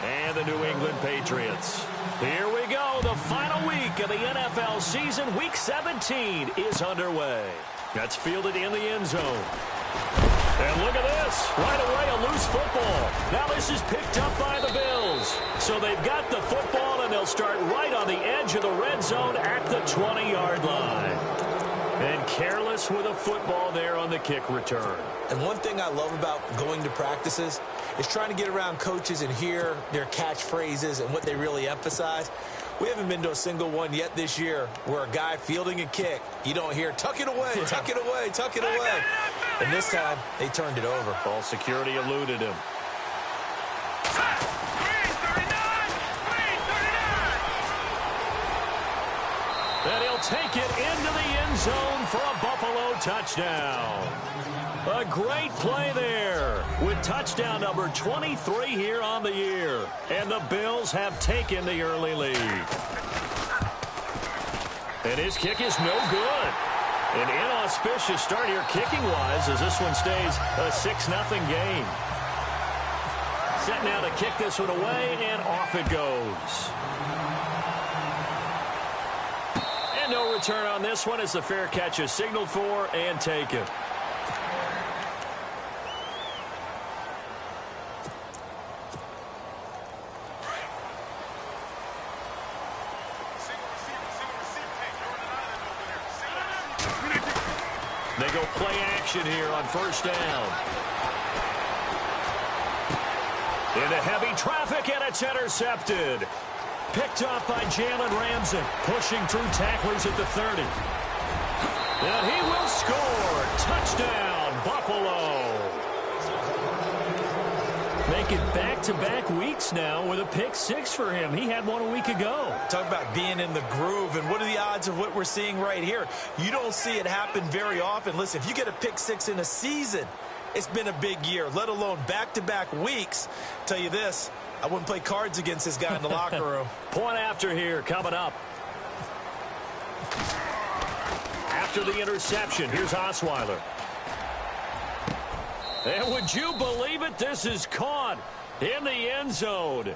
and the New England Patriots. Here we go. The final week of the NFL season. Week 17 is underway. That's fielded in the end zone. And look at this. Right away, a loose football. Now this is picked up by the Bills. So they've got the football, and they'll start right on the edge of the red zone at the 20-yard line. And careless with a football there on the kick return. And one thing I love about going to practices is trying to get around coaches and hear their catchphrases and what they really emphasize. We haven't been to a single one yet this year where a guy fielding a kick, you don't hear, tuck it away, tuck it away, tuck it away. And this time, they turned it over. Ball security eluded him. And he'll take it into the end zone for a Buffalo touchdown. A great play there with touchdown number 23 here on the year. And the Bills have taken the early lead. And his kick is no good. An inauspicious start here kicking-wise as this one stays a 6-0 game. Set now to kick this one away, and off it goes. And no return on this one as the fair catch is signaled for and taken. They go play action here on first down. Into heavy traffic, and it's intercepted. Picked up by Jalen Ramsey, pushing through tacklers at the 30. And he will score. Touchdown, Buffalo. Making back-to-back weeks now with a pick six for him. He had one a week ago. Talk about being in the groove, and what are the odds of what we're seeing right here? You don't see it happen very often. Listen, if you get a pick six in a season, it's been a big year, let alone back-to-back weeks. Tell you this, I wouldn't play cards against this guy in the locker room. Point after here coming up. After the interception, here's Osweiler. And would you believe it? This is caught in the end zone.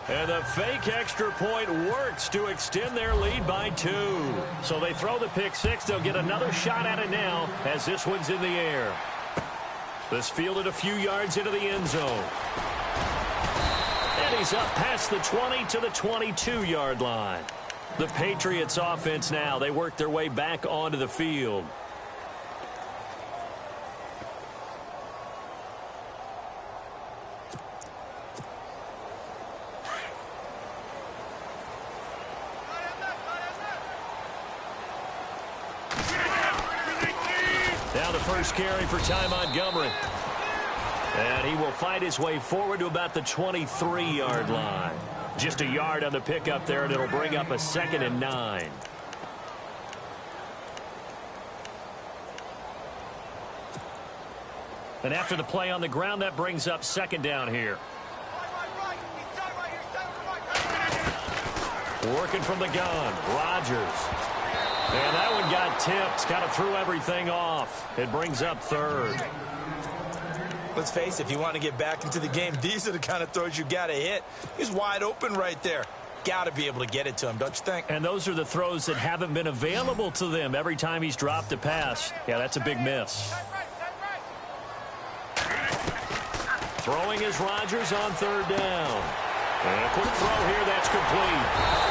And the fake extra point works to extend their lead by 2. So they throw the pick six. They'll get another shot at it now as this one's in the air. This fielded a few yards into the end zone. And he's up past the 20 to the 22-yard line. The Patriots offense now, they work their way back onto the field. Now the first carry for Ty Montgomery. And he will fight his way forward to about the 23-yard line. Just a yard on the pickup there, and it'll bring up a 2nd and 9. And after the play on the ground, that brings up 2nd down here. Working from the gun, Rodgers. And that one got tipped, kind of threw everything off. It brings up 3rd. Let's face it, if you want to get back into the game, these are the kind of throws you got to hit. He's wide open right there. Got to be able to get it to him, don't you think? And those are the throws that haven't been available to them every time he's dropped a pass. Yeah, that's a big miss. Throwing is Rodgers on 3rd down. And a quick throw here, that's complete.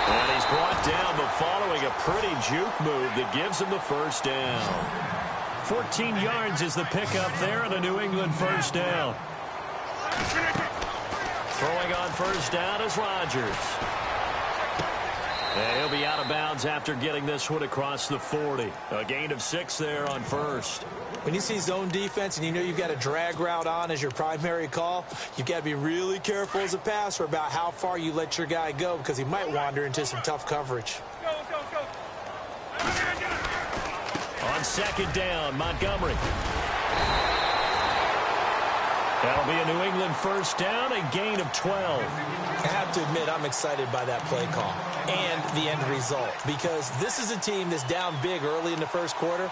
And he's brought down, but following a pretty juke move that gives him the first down. 14 yards is the pickup there, and a New England first down. Throwing on first down is Rodgers. And he'll be out of bounds after getting this one across the 40. A gain of 6 there on first. When you see zone defense and you know you've got a drag route on as your primary call, you've got to be really careful as a passer about how far you let your guy go because he might wander into some tough coverage. On 2nd down, Montgomery. That'll be a New England first down, a gain of 12. I have to admit, I'm excited by that play call and the end result because this is a team that's down big early in the first quarter.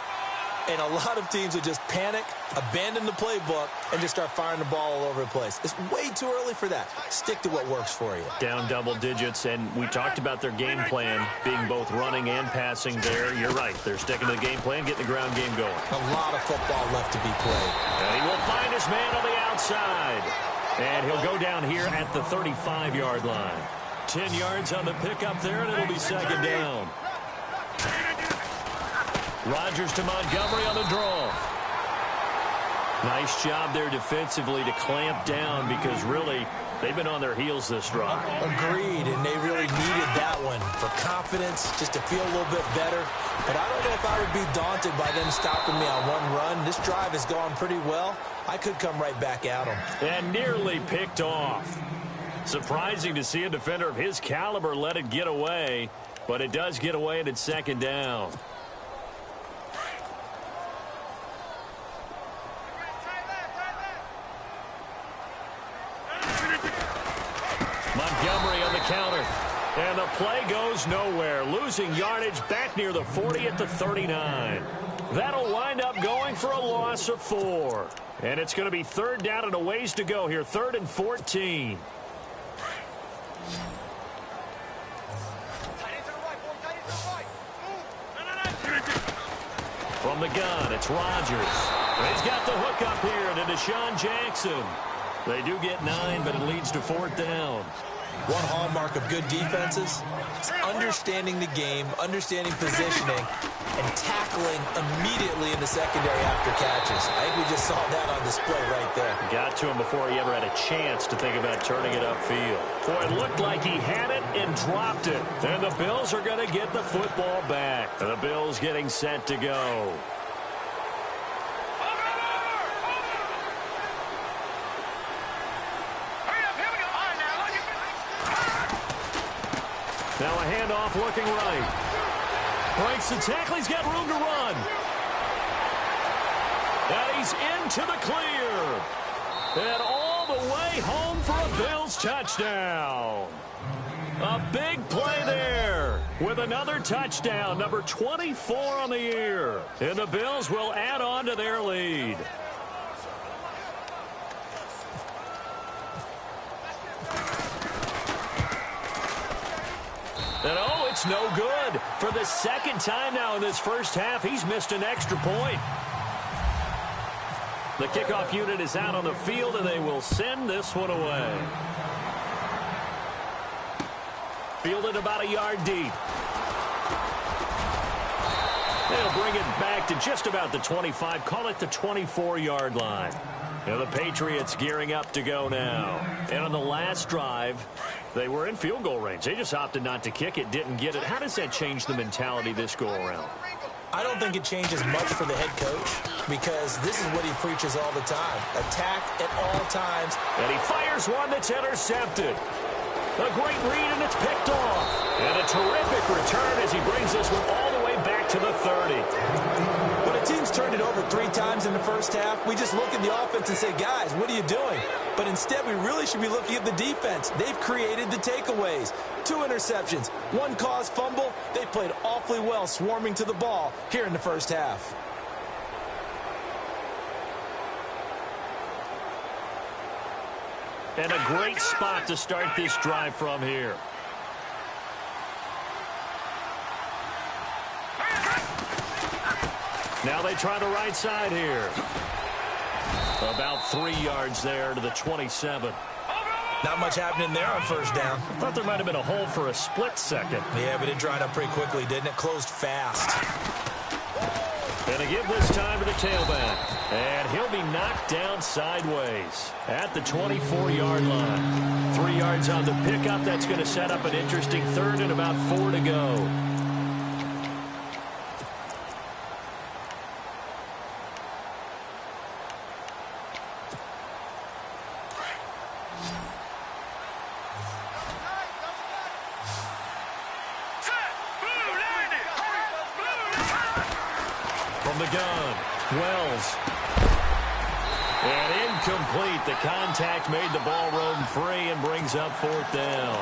And a lot of teams would just panic, abandon the playbook, and just start firing the ball all over the place. It's way too early for that. Stick to what works for you. Down double digits, and we talked about their game plan being both running and passing there. You're right. They're sticking to the game plan, getting the ground game going. A lot of football left to be played. And he will find his man on the outside. And he'll go down here at the 35-yard line. 10 yards on the pickup there, and it'll be second down. Rodgers to Montgomery on the draw. Nice job there defensively to clamp down because really they've been on their heels this drive. Agreed, and they really needed that one for confidence, just to feel a little bit better. But I don't know if I would be daunted by them stopping me on one run. This drive has gone pretty well. I could come right back at them. And nearly picked off. Surprising to see a defender of his caliber let it get away, but it does get away and it's second down. Montgomery on the counter. And the play goes nowhere. Losing yardage back near the 40 at the 39. That'll wind up going for a loss of 4. And it's going to be third down and a ways to go here. 3rd and 14. From the gun, it's Rodgers. He's got the hook up here to Deshaun Jackson. They do get 9, but it leads to 4th down. One hallmark of good defenses is understanding the game, understanding positioning, and tackling immediately in the secondary after catches. I think we just saw that on display right there. Got to him before he ever had a chance to think about turning it upfield. Boy, it looked like he had it and dropped it. And the Bills are going to get the football back. The Bills getting set to go. Now a handoff looking right. Breaks the tackle. He's got room to run. And he's into the clear. And all the way home for a Bills touchdown. A big play there with another touchdown. Number 24 on the year. And the Bills will add on to their lead. And oh, it's no good. For the second time now in this first half, he's missed an extra point. The kickoff unit is out on the field, and they will send this one away. Fielded about a yard deep. They'll bring it back to just about the 25. Call it the 24-yard line. And the Patriots gearing up to go now. And on the last drive, they were in field goal range. They just opted not to kick it, didn't get it. How does that change the mentality this go-around? I don't think it changes much for the head coach because this is what he preaches all the time. Attack at all times. And he fires one that's intercepted. A great read, and it's picked off. And a terrific return as he brings this one all the way back to the 30. When a team's turned it over 3 times in the first half, we just look at the offense and say, guys, what are you doing? But instead, we really should be looking at the defense. They've created the takeaways. 2 interceptions, 1 caused fumble. They played awfully well swarming to the ball here in the first half. And a great spot to start this drive from here. Now they try the right side here. About 3 yards there to the 27. Not much happening there on first down. I thought there might have been a hole for a split second. Yeah, but it dried up pretty quickly, didn't it? Closed fast. And to give this time to the tailback. And he'll be knocked down sideways at the 24-yard line. 3 yards on the pickup. That's going to set up an interesting third and about 4 to go. From the gun, Wells. And incomplete. The contact made the ball roam free and brings up 4th down.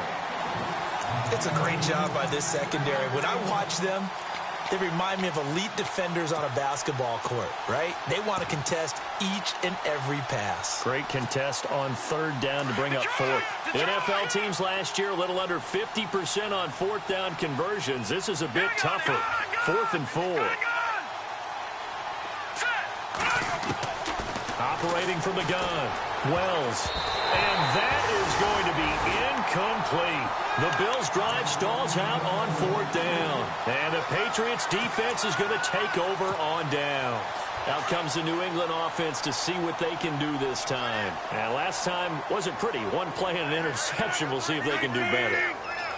It's a great job by this secondary. When I watch them, They remind me of elite defenders on a basketball court, right? They want to contest each and every pass. Great contest on third down to bring up fourth. NFL teams last year a little under 50% on fourth down conversions. This is a bit tougher. 4th and 4. Operating from the gun, Wells. And that is going to be incomplete. The Bills' drive stalls out on 4th down. And the Patriots' defense is going to take over on down. Out comes the New England offense to see what they can do this time. And last time wasn't pretty. One play and an interception. We'll see if they can do better.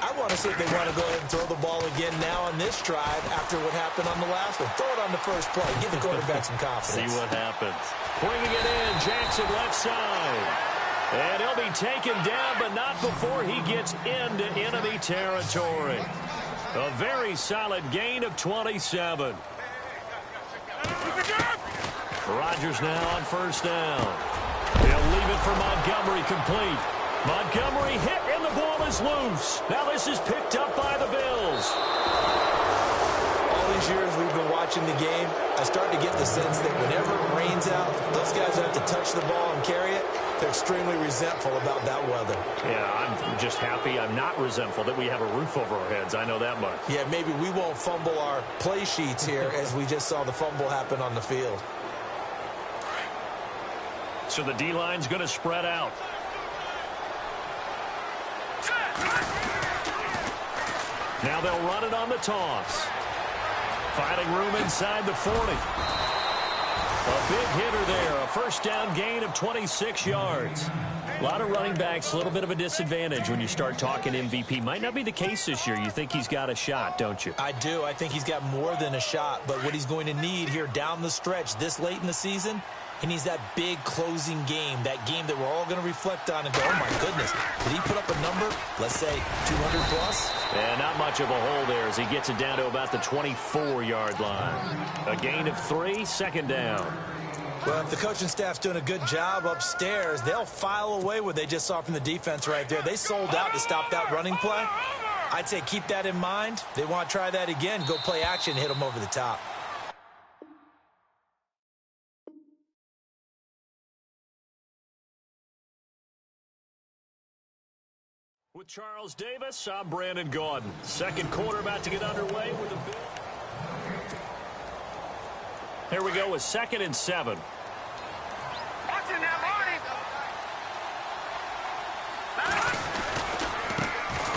I want to see if they want to go ahead and throw the ball again now on this drive after what happened on the last one. Throw it on the first play. Give the quarterback some confidence. See what happens. Bringing it in, Jackson left side. And he'll be taken down, but not before he gets into enemy territory. A very solid gain of 27. Rodgers now on first down. He'll leave it for Montgomery complete. Montgomery hit and the ball is loose. Now this is picked up by the Bills. All these years we've been watching the game, I start to get the sense that whenever it rains out, those guys have to touch the ball and carry it. They're extremely resentful about that weather. Yeah, I'm just happy I'm not resentful that we have a roof over our heads. I know that much. Yeah, maybe we won't fumble our play sheets here as we just saw the fumble happen on the field. So the D-line's going to spread out. Now they'll run it on the toss. Finding room inside the 40. A big hitter there. A first down gain of 26 yards. A lot of running backs, a little bit of a disadvantage when you start talking MVP. Might not be the case this year. You think he's got a shot, don't you? I do. I think he's got more than a shot. But what he's going to need here down the stretch this late in the season, he needs that big closing game, that game that we're all going to reflect on and go, oh, my goodness, did he put up a number, let's say, 200 plus? Yeah, not much of a hole there as he gets it down to about the 24-yard line. A gain of 3, second down. Well, if the coaching staff's doing a good job upstairs, they'll file away what they just saw from the defense right there. They sold out to stop that running play. I'd say keep that in mind. They want to try that again, go play action, hit them over the top. With Charles Davis, I'm Brandon Gaudin. Second quarter about to get underway with the Bills. Here we go with 2nd and 7.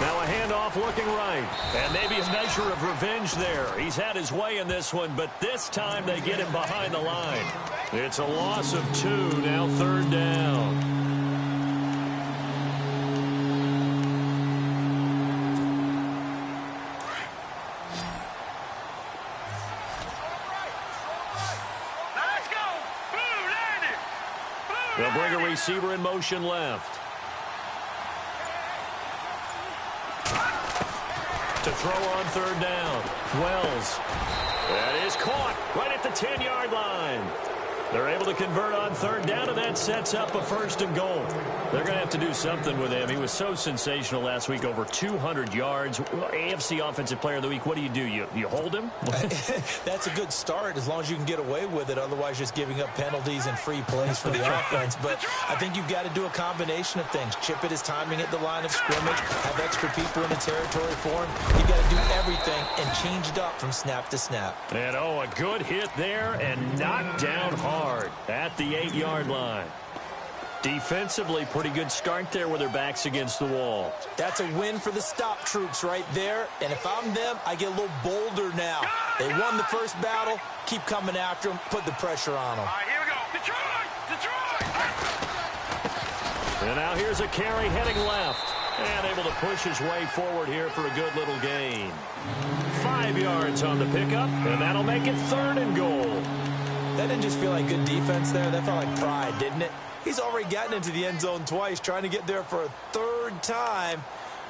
Now a handoff looking right. And maybe a measure of revenge there. He's had his way in this one, but this time they get him behind the line. It's a loss of 2, now 3rd down. They'll bring a receiver in motion left. To throw on 3rd down. Wells. That is caught right at the 10-yard line. They're able to convert on 3rd down, and that sets up a 1st and goal. They're going to have to do something with him. He was so sensational last week, over 200 yards. AFC Offensive Player of the Week, what do? You hold him? That's a good start as long as you can get away with it. Otherwise, just giving up penalties and free plays for the offense. But I think you've got to do a combination of things. Chip it his timing at the line of scrimmage, have extra people in the territory for him. You've got to do everything and change it up from snap to snap. And, a good hit there and knocked down hard at the 8-yard line. Defensively, pretty good start there with their backs against the wall. That's a win for the stop troops right there. And if I'm them, I get a little bolder now. They won the first battle. Keep coming after them. Put the pressure on them. All right, here we go. Detroit! And now here's a carry heading left. And able to push his way forward here for a good little gain. 5 yards on the pickup, and that'll make it 3rd and goal. That didn't just feel like good defense there. That felt like pride, didn't it? He's already gotten into the end zone twice, trying to get there for a 3rd time.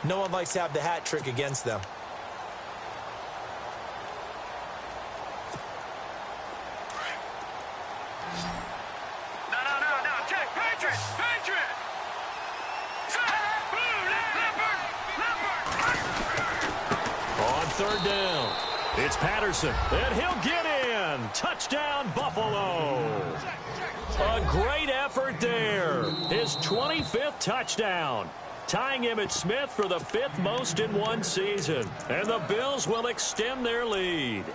No one likes to have the hat trick against them. No. Check. Patriot! On 3rd down. It's Patterson, and he'll get in. Touchdown, Buffalo. A great effort there. His 25th touchdown, tying Emmitt Smith for the 5th most in one season. And the Bills will extend their lead.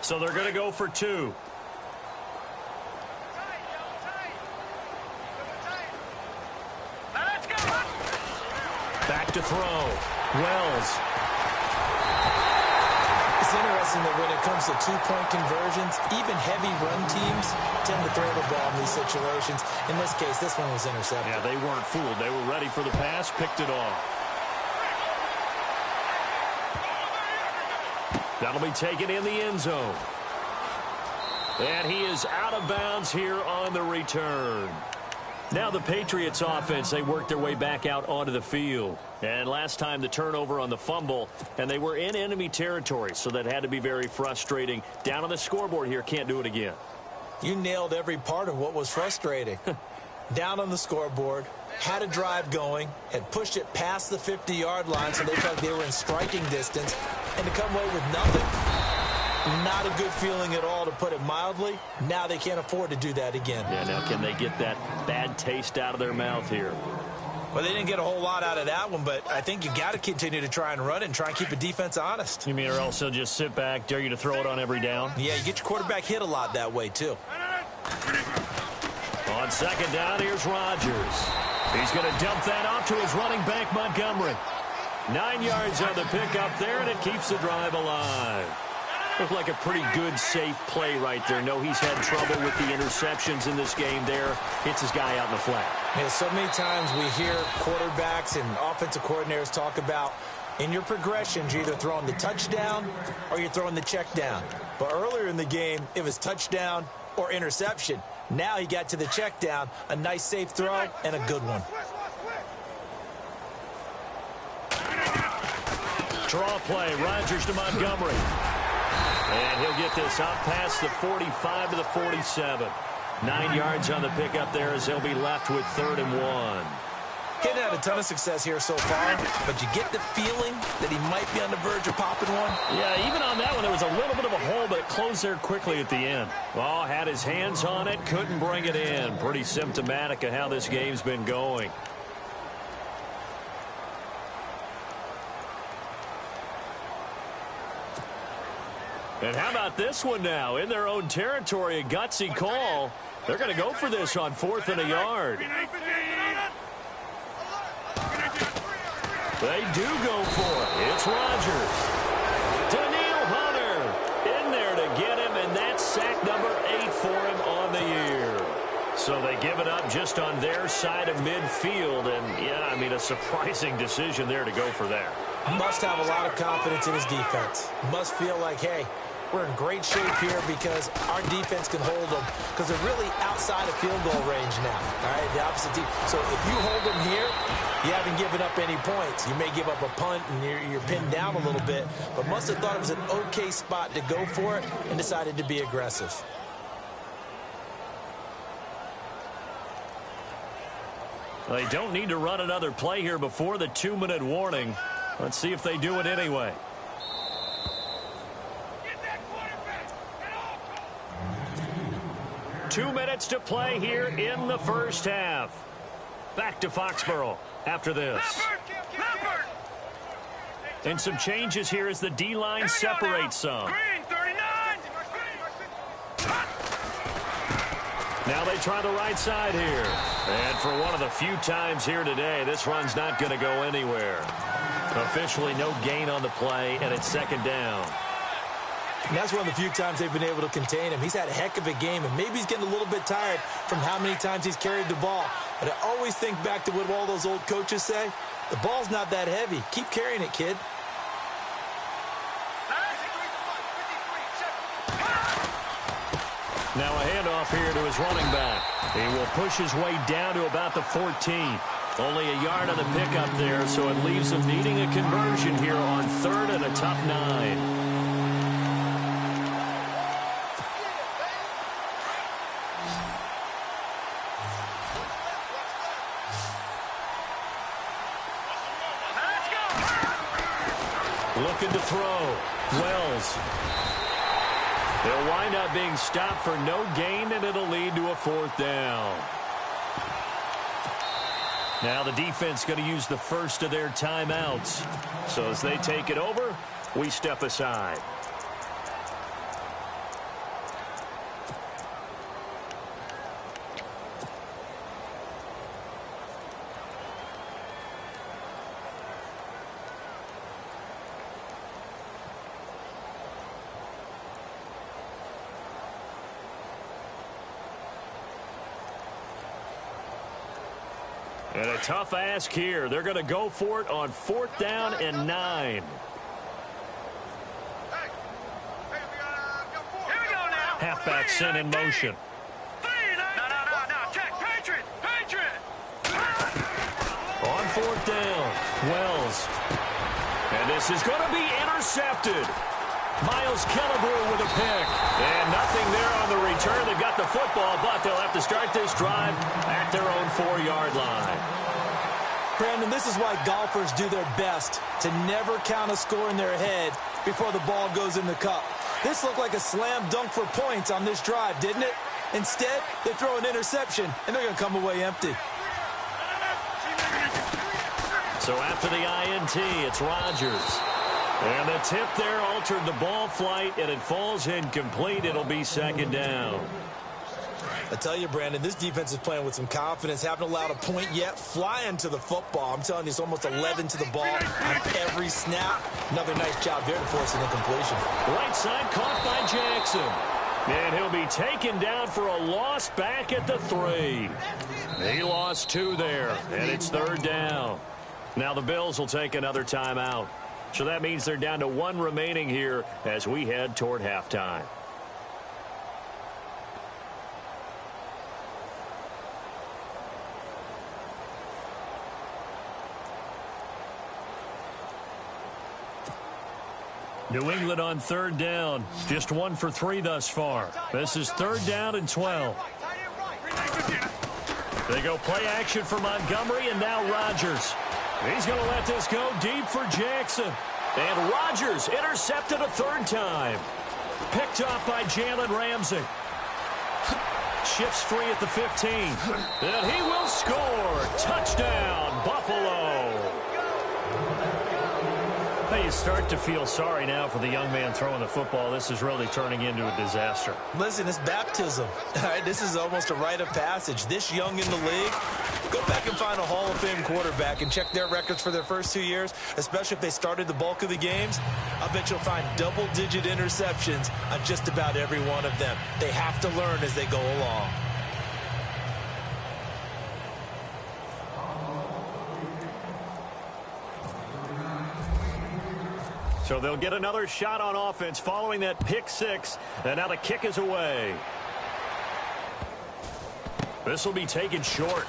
So they're going to go for 2. Back to throw. Wells. It's interesting that when it comes to two-point conversions, even heavy run teams tend to throw the ball in these situations. In this case, this one was intercepted. Yeah, they weren't fooled. They were ready for the pass, picked it off. That'll be taken in the end zone. And he is out of bounds here on the return. Now the Patriots offense, they worked their way back out onto the field. And last time the turnover on the fumble, and they were in enemy territory, so that had to be very frustrating. Down on the scoreboard here, can't do it again. You nailed every part of what was frustrating. Down on the scoreboard, had a drive going, had pushed it past the 50-yard line, so they felt they were in striking distance, and to come away with nothing. Not a good feeling at all, to put it mildly. Now they can't afford to do that again. Yeah, now can they get that bad taste out of their mouth here? Well, they didn't get a whole lot out of that one, but I think you got to continue to try and run it and try and keep the defense honest. You mean or else they'll just sit back, dare you to throw it on every down? Yeah, you get your quarterback hit a lot that way, too. On second down, here's Rodgers. He's going to dump that off to his running back, Montgomery. 9 yards on the pickup there, and it keeps the drive alive. Looked like a pretty good, safe play right there. No, he's had trouble with the interceptions in this game there. Hits his guy out in the flat. Yeah, so many times we hear quarterbacks and offensive coordinators talk about in your progressions, you're either throwing the touchdown or you're throwing the check down. But earlier in the game, it was touchdown or interception. Now he got to the check down, a nice safe throw, and a good one. Draw play, Rodgers to Montgomery. And he'll get this up past the 45 to the 47. 9 yards on the pickup there as they'll be left with 3rd and 1. Getting had a ton of success here so far, but you get the feeling that he might be on the verge of popping one. Yeah, even on that one, there was a little bit of a hole, but it closed there quickly at the end. Oh, had his hands on it, couldn't bring it in. Pretty symptomatic of how this game's been going. And how about this one now? In their own territory, a gutsy call. They're going to go for this on 4th and a yard. They do go for it. It's Rodgers. Daniil Hunter in there to get him, and that's sack number 8 for him on the year. So they give it up just on their side of midfield, and, yeah, I mean, a surprising decision there to go for that. Must have a lot of confidence in his defense. Must feel like, hey, we're in great shape here because our defense can hold them, because they're really outside of field goal range now, all right, the opposite team. So if you hold them here, you haven't given up any points. You may give up a punt and you're pinned down a little bit, but must have thought it was an okay spot to go for it and decided to be aggressive. They don't need to run another play here before the 2-minute warning. Let's see if they do it anyway. Two minutes to play here in the first half. Back to Foxborough after this. And some changes here as the D-line separates some. Now they try the right side here. And for one of the few times here today, this run's not going to go anywhere. Officially no gain on the play, and it's 2nd down. And that's one of the few times they've been able to contain him. He's had a heck of a game, and maybe he's getting a little bit tired from how many times he's carried the ball. But I always think back to what all those old coaches say. The ball's not that heavy. Keep carrying it, kid. Now a handoff here to his running back. He will push his way down to about the 14. Only a yard on the pickup there, so it leaves him needing a conversion here on 3rd and a tough 9. Looking to throw. Wells. They'll wind up being stopped for no gain, and it'll lead to a 4th down. Now the defense going to use the first of their timeouts. So as they take it over, we step aside. And a tough ask here. They're going to go for it on 4th down and 9. Here we go now. Halfback sent in motion. No. Check. Patriot. On 4th down, Wells. And this is going to be intercepted. Miles Killebrew with a pick. And nothing there on the return. They've got the football, but they'll have to start this drive at their own 4-yard line. Brandon, this is why golfers do their best to never count a score in their head before the ball goes in the cup. This looked like a slam dunk for points on this drive, didn't it? Instead, they throw an interception, and they're going to come away empty. So after the INT, it's Rodgers. And the tip there altered the ball flight, and it falls incomplete. It'll be 2nd down. I tell you, Brandon, this defense is playing with some confidence. Haven't allowed a point yet. Flying to the football. I'm telling you, it's almost 11 to the ball on every snap. Another nice job there to force an incompletion. Right side caught by Jackson. And he'll be taken down for a loss back at the 3. He lost 2 there, and it's 3rd down. Now the Bills will take another timeout. So that means they're down to 1 remaining here as we head toward halftime. New England on 3rd down. Just 1 for 3 thus far. This is 3rd down and 12. They go play action for Montgomery, and now Rodgers. He's going to let this go deep for Jackson. And Rodgers intercepted a 3rd time. Picked off by Jalen Ramsey. Shifts free at the 15. And he will score. Touchdown, Buffalo. Hey, you start to feel sorry now for the young man throwing the football. This is really turning into a disaster. Listen, it's baptism. All right, this is almost a rite of passage. This young in the league, go back and find a Hall of Fame quarterback and check their records for their first 2 years, especially if they started the bulk of the games. I bet you'll find double-digit interceptions on just about every one of them. They have to learn as they go along. So they'll get another shot on offense following that pick 6. And now the kick is away. This will be taken short.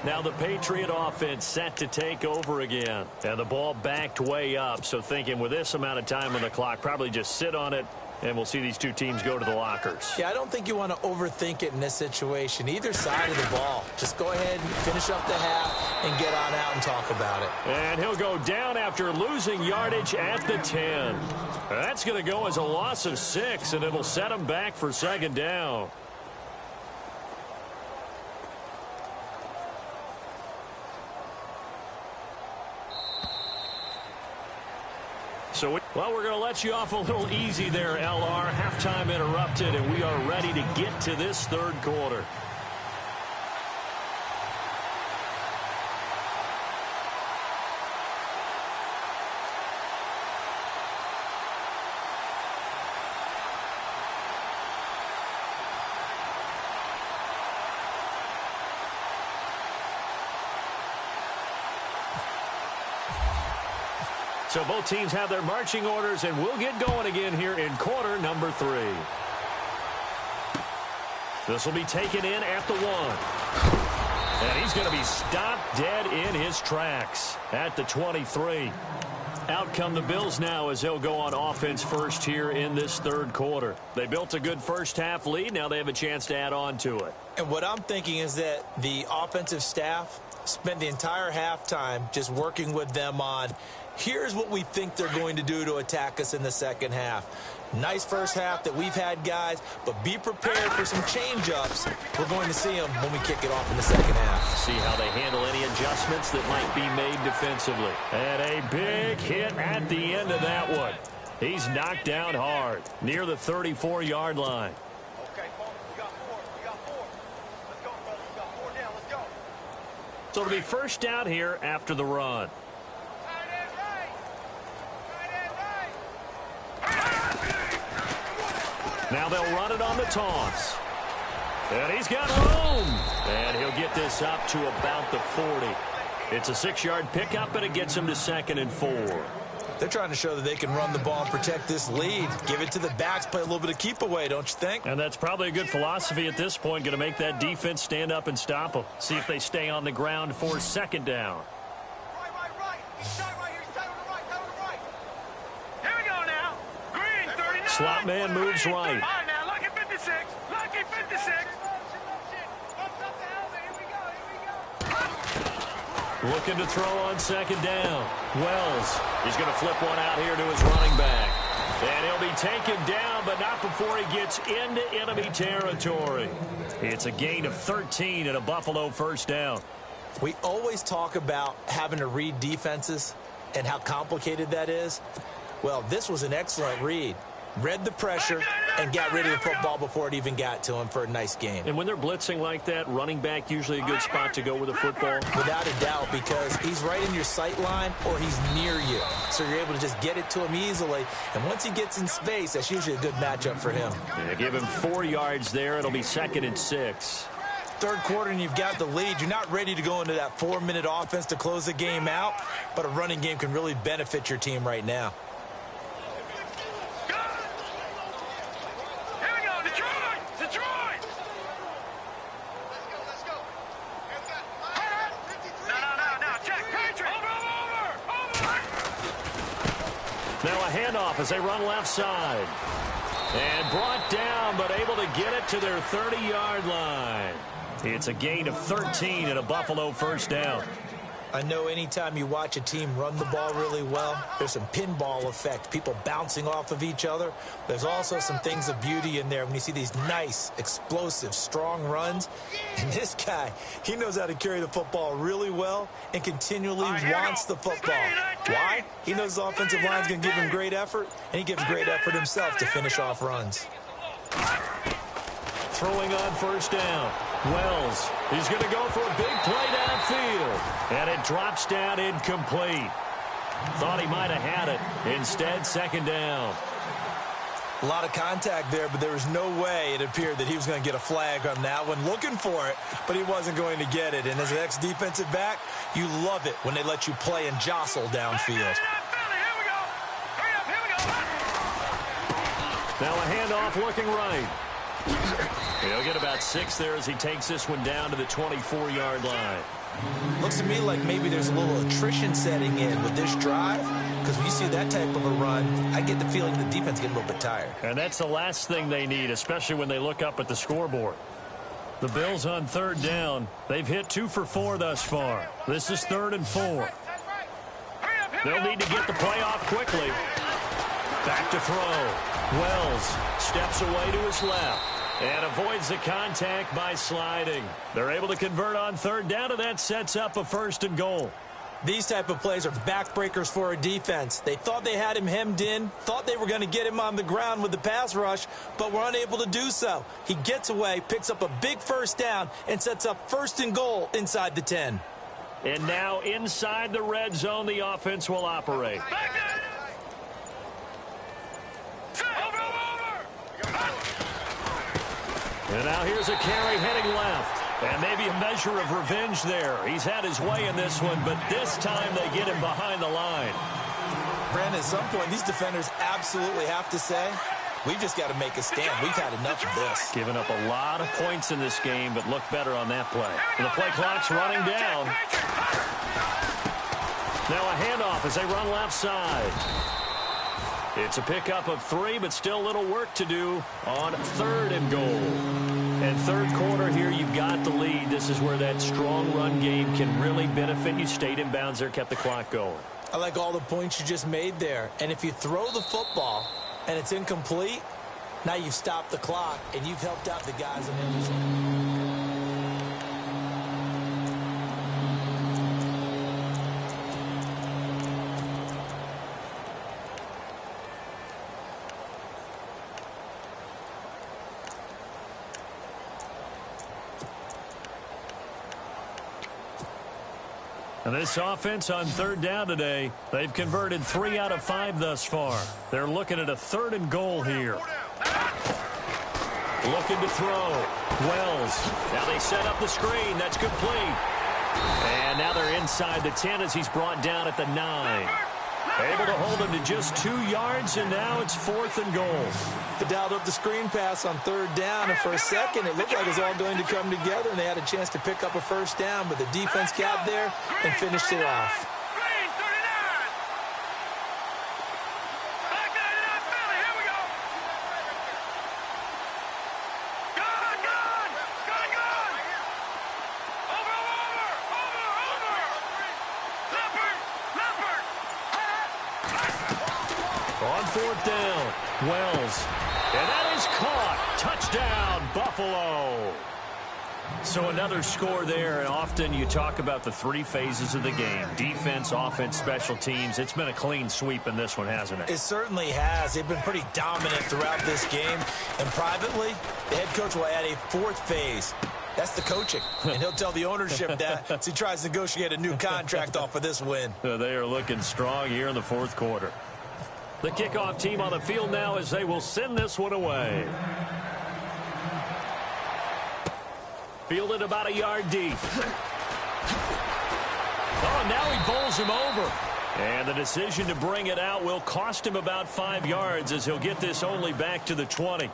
Now the Patriot offense set to take over again. And the ball backed way up. So thinking with this amount of time on the clock, probably just sit on it. And we'll see these two teams go to the lockers. Yeah, I don't think you want to overthink it in this situation. Either side of the ball. Just go ahead and finish up the half and get on out and talk about it. And he'll go down after losing yardage at the 10. That's going to go as a loss of 6, and it'll set him back for 2nd down. So, well, we're going to let you off a little easy there, LR. Halftime interrupted, and we are ready to get to this 3rd quarter. So both teams have their marching orders, and we'll get going again here in quarter number 3. This will be taken in at the 1. And he's going to be stopped dead in his tracks at the 23. Out come the Bills now as they'll go on offense first here in this third quarter. They built a good first-half lead. Now they have a chance to add on to it. And what I'm thinking is that the offensive staff spent the entire halftime just working with them on, here's what we think they're going to do to attack us in the second half. Nice first half that we've had, guys, but be prepared for some change-ups. We're going to see them when we kick it off in the second half. See how they handle any adjustments that might be made defensively. And a big hit at the end of that one. He's knocked down hard near the 34-yard line. Okay, folks, we got four. We got four. Let's go, brother. We got four down. Let's go. So it'll be first down here after the run. Now they'll run it on the toss. And he's got room. And he'll get this up to about the 40. It's a 6-yard pickup, and it gets him to 2nd and 4. They're trying to show that they can run the ball and protect this lead. Give it to the backs, play a little bit of keep away, don't you think? And that's probably a good philosophy at this point. Going to make that defense stand up and stop them. See if they stay on the ground for 2nd down. Right. He's tight right here. He's tight on the right. Tight on the right. Here we go now. Green, 39. Slot man moves right. All right, now. Lucky 56. Lucky 56. Looking to throw on 2nd down. Wells, he's going to flip one out here to his running back. And he'll be taken down, but not before he gets into enemy territory. It's a gain of 13 and a Buffalo first down. We always talk about having to read defenses and how complicated that is. Well, this was an excellent read. Read the pressure and got rid of the football before it even got to him for a nice gain. And when they're blitzing like that, running back usually a good spot to go with the football. Without a doubt, because he's right in your sight line or he's near you. So you're able to just get it to him easily. And once he gets in space, that's usually a good matchup for him. Yeah, give him 4 yards there. It'll be 2nd and 6. Third quarter and you've got the lead. You're not ready to go into that 4-minute offense to close the game out. But a running game can really benefit your team right now. Now a handoff as they run left side. And brought down, but able to get it to their 30-yard line. It's a gain of 13 and a Buffalo first down. I know anytime you watch a team run the ball really well, there's some pinball effect, people bouncing off of each other. There's also some things of beauty in there when you see these nice, explosive, strong runs. And this guy, he knows how to carry the football really well and continually wants the football. Why? He knows his offensive line's going to give him great effort, and he gives great effort himself to finish off runs. Throwing on first down. Wells, he's going to go for a big play downfield. And it drops down incomplete. Thought he might have had it. Instead, 2nd down. A lot of contact there, but there was no way it appeared that he was going to get a flag on that one. Looking for it, but he wasn't going to get it. And as an ex-defensive back, you love it when they let you play and jostle downfield. Now a handoff looking right. He'll get about 6 there as he takes this one down to the 24-yard line. Looks to me like maybe there's a little attrition setting in with this drive, because when you see that type of a run, I get the feeling the defense getting a little bit tired. And that's the last thing they need, especially when they look up at the scoreboard. The Bills on 3rd down. They've hit 2 for 4 thus far. This is 3rd and 4. They'll need to get the play off quickly. Back to throw. Wells steps away to his left and avoids the contact by sliding. They're able to convert on 3rd down, and that sets up a 1st and goal. These type of plays are backbreakers for a defense. They thought they had him hemmed in, thought they were going to get him on the ground with the pass rush, but were unable to do so. He gets away, picks up a big 1st down, and sets up 1st and goal inside the 10. And now inside the red zone, the offense will operate. And now here's a carry heading left. And maybe a measure of revenge there. He's had his way in this one, but this time they get him behind the line. Brandon, at some point, these defenders absolutely have to say, we've just got to make a stand. We've had enough of this. Giving up a lot of points in this game, but look better on that play. And the play clock's running down. Now a handoff as they run left side. It's a pickup of 3, but still a little work to do on 3rd and goal. And third quarter here, you've got the lead. This is where that strong run game can really benefit you. Stayed in bounds there, kept the clock going. I like all the points you just made there. And if you throw the football and it's incomplete, now you've stopped the clock and you've helped out the guys in the end zone. And this offense on 3rd down today, they've converted 3 out of 5 thus far. They're looking at a 3rd and goal here. Looking to throw. Wells. Now they set up the screen. That's complete. And now they're inside the 10 as he's brought down at the 9. Able to hold him to just 2 yards, and now it's 4th and goal. They dialed up the screen pass on 3rd down, and for a second it looked like it was all going to come together, and they had a chance to pick up a 1st down, but the defense got there and finished it off. On 4th down, Wells. And that is caught. Touchdown, Buffalo. So another score there, and often you talk about the 3 phases of the game. Defense, offense, special teams. It's been a clean sweep in this one, hasn't it? It certainly has. They've been pretty dominant throughout this game. And privately, the head coach will add a 4th phase. That's the coaching. And he'll tell the ownership that as he tries to negotiate a new contract off of this win. They are looking strong here in the 4th quarter. The kickoff team on the field now as they will send this one away. Fielded about a yard deep. Oh, now he bowls him over. And the decision to bring it out will cost him about 5 yards as he'll get this only back to the 20.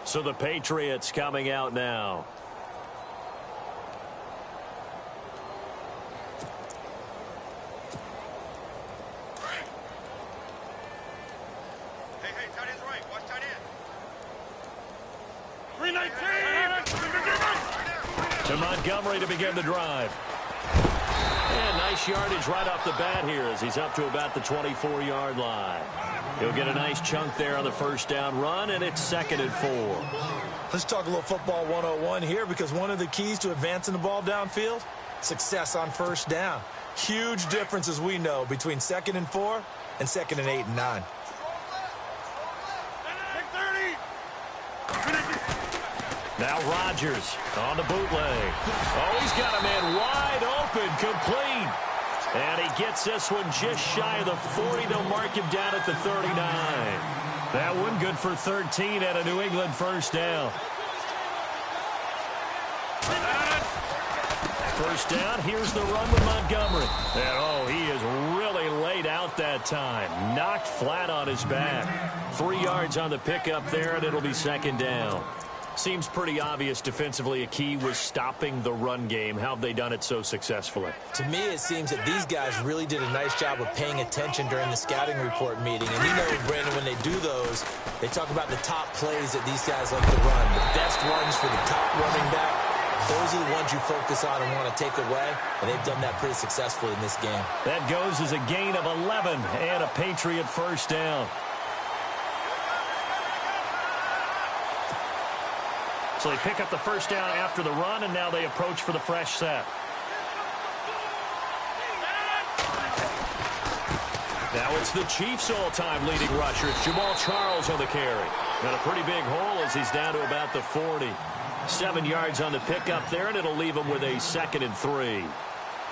So the Patriots coming out now. To Montgomery to begin the drive. And nice yardage right off the bat here as he's up to about the 24-yard line. He'll get a nice chunk there on the 1st down run, and it's 2nd and 4. Let's talk a little football 101 here, because one of the keys to advancing the ball downfield, success on 1st down. Huge difference, as we know, between 2nd and 4 and 2nd and 8 and 9. Now Rodgers on the bootleg. Oh, he's got a man wide open, complete. And he gets this one just shy of the 40. They'll mark him down at the 39. That one good for 13 at a New England 1st down. 1st down, here's the run with Montgomery. And oh, he is really laid out that time. Knocked flat on his back. 3 yards on the pickup there, and it'll be 2nd down. Seems pretty obvious defensively a key was stopping the run game. How have they done it so successfully? To me, it seems that these guys really did a nice job of paying attention during the scouting report meeting. And you know, Brandon, when they do those, they talk about the top plays that these guys like to run. The best runs for the top running back, those are the ones you focus on and want to take away. And they've done that pretty successfully in this game. That goes as a gain of 11 and a Patriot 1st down. So they pick up the 1st down after the run, and now they approach for the fresh set. Now it's the Chiefs' all-time leading rusher. It's Jamal Charles on the carry. Got a pretty big hole as he's down to about the 40. 7 yards on the pickup there, and it'll leave him with a 2nd and 3.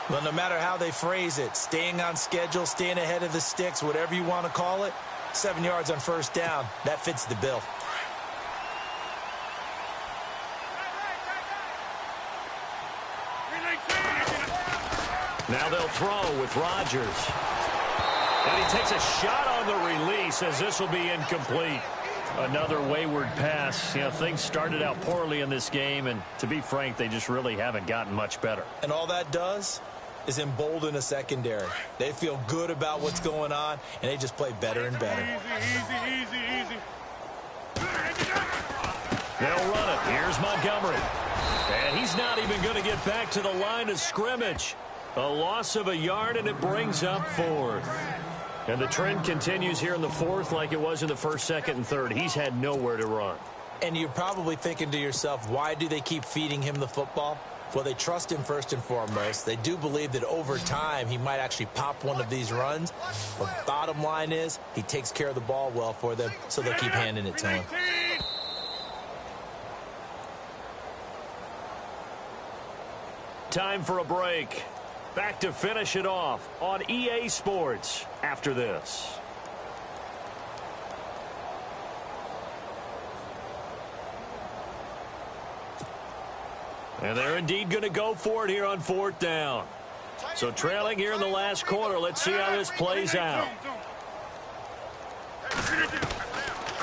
Well, no matter how they phrase it, staying on schedule, staying ahead of the sticks, whatever you want to call it, 7 yards on 1st down, that fits the bill. Now they'll throw with Rodgers. And he takes a shot on the release as this will be incomplete. Another wayward pass. You know, things started out poorly in this game, and to be frank, they just really haven't gotten much better. And all that does, is embolden a secondary. They feel good about what's going on, and they just play better and better. Easy. They'll run it. Here's Montgomery. And he's not even going to get back to the line of scrimmage. A loss of a yard, and it brings up fourth. And the trend continues here in the fourth like it was in the first, second, and third. He's had nowhere to run. And you're probably thinking to yourself, why do they keep feeding him the football? Well, they trust him first and foremost. They do believe that over time he might actually pop one of these runs. But bottom line is he takes care of the ball well for them, so they'll keep handing it to him. Time for a break. Back to finish it off on EA Sports after this. And they're indeed going to go for it here on fourth down. So trailing here in the last quarter, let's see how this plays out.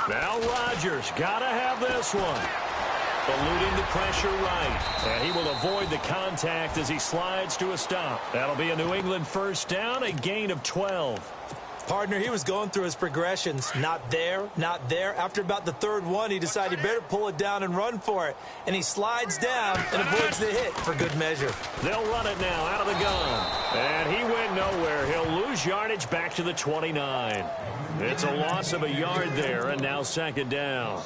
Now Rodgers got to have this one. Eluding the pressure right. And he will avoid the contact as he slides to a stop. That'll be a New England first down, a gain of 12. Partner, he was going through his progressions. Not there, not there. After about the third one, he decided he better pull it down and run for it. And he slides down and avoids the hit for good measure. They'll run it now out of the gun. And he went nowhere. He'll lose yardage back to the 29. It's a loss of a yard there, and now second down.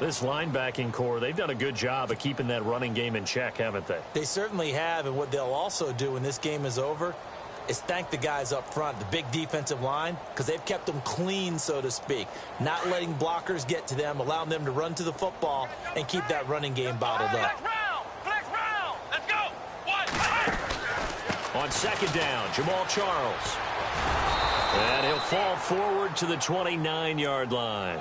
This linebacking core, they've done a good job of keeping that running game in check, haven't they? They certainly have, and what they'll also do when this game is over is thank the guys up front, the big defensive line, because they've kept them clean, so to speak, not letting blockers get to them, allowing them to run to the football and keep that running game bottled up. Flex round. Let's go. On second down, Jamal Charles. And he'll fall forward to the 29-yard line.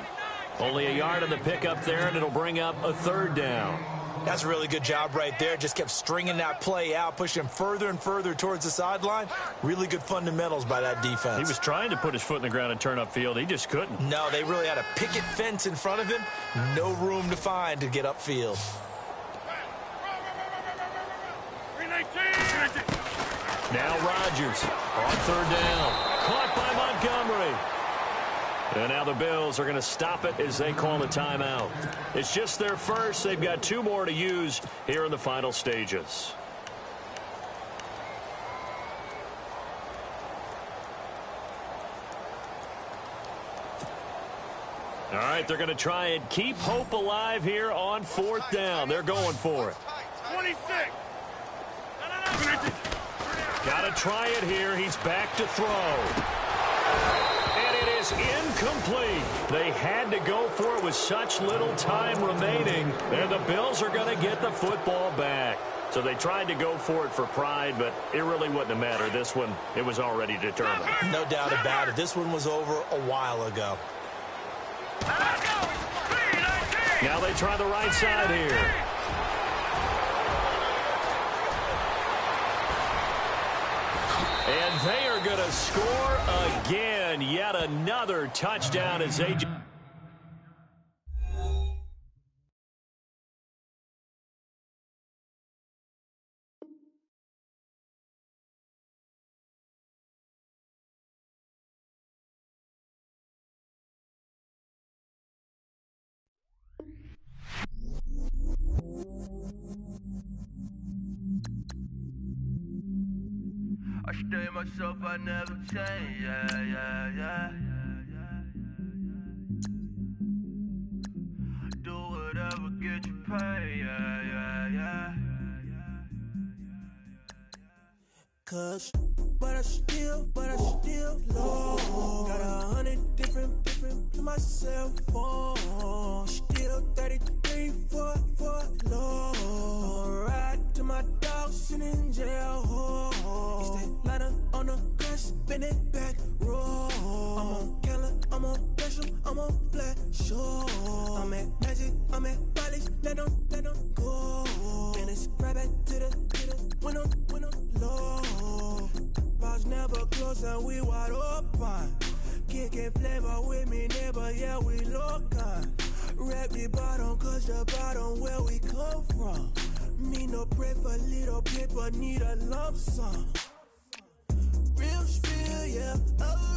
Only a yard on the pickup there, and it'll bring up a third down. That's a really good job right there. Just kept stringing that play out, pushing him further and further towards the sideline. Really good fundamentals by that defense. He was trying to put his foot in the ground and turn upfield. He just couldn't. No, they really had a picket fence in front of him. No room to find to get upfield. Now Rodgers on third down. Caught by Montgomery. And now the Bills are going to stop it as they call a timeout. It's just their first. They've got two more to use here in the final stages. All right, they're going to try and keep hope alive here on fourth down. They're going for it. 26. Got to try it here. He's back to throw. Is incomplete. They had to go for it with such little time remaining, and the Bills are going to get the football back. So they tried to go for it for pride, but it really wouldn't have mattered. This one, it was already determined. No doubt about it. This one was over a while ago. Now they try the right side here. And they are going to score again. Yet another touchdown as they... I stay myself, I never change, yeah. Do whatever, get you paid, yeah. Cause, but I still low. Got 100 different in my cell phone. Still 33 for low. Ride to my dog sitting in jail. It's that lighter on the grass, bend it back, roll. I'm on Keller, I'm on Bishop, I'm on Flat Shore. I'm at Magic, I'm at Bally's, let them go. And it's right back to the window low. Bars never close and we wide open. Kicking flavor with me, neighbor, yeah, we local. Rap the bottom, cause the bottom where we come from. Me no pray for little paper, need a lump sum. yeah. Oh,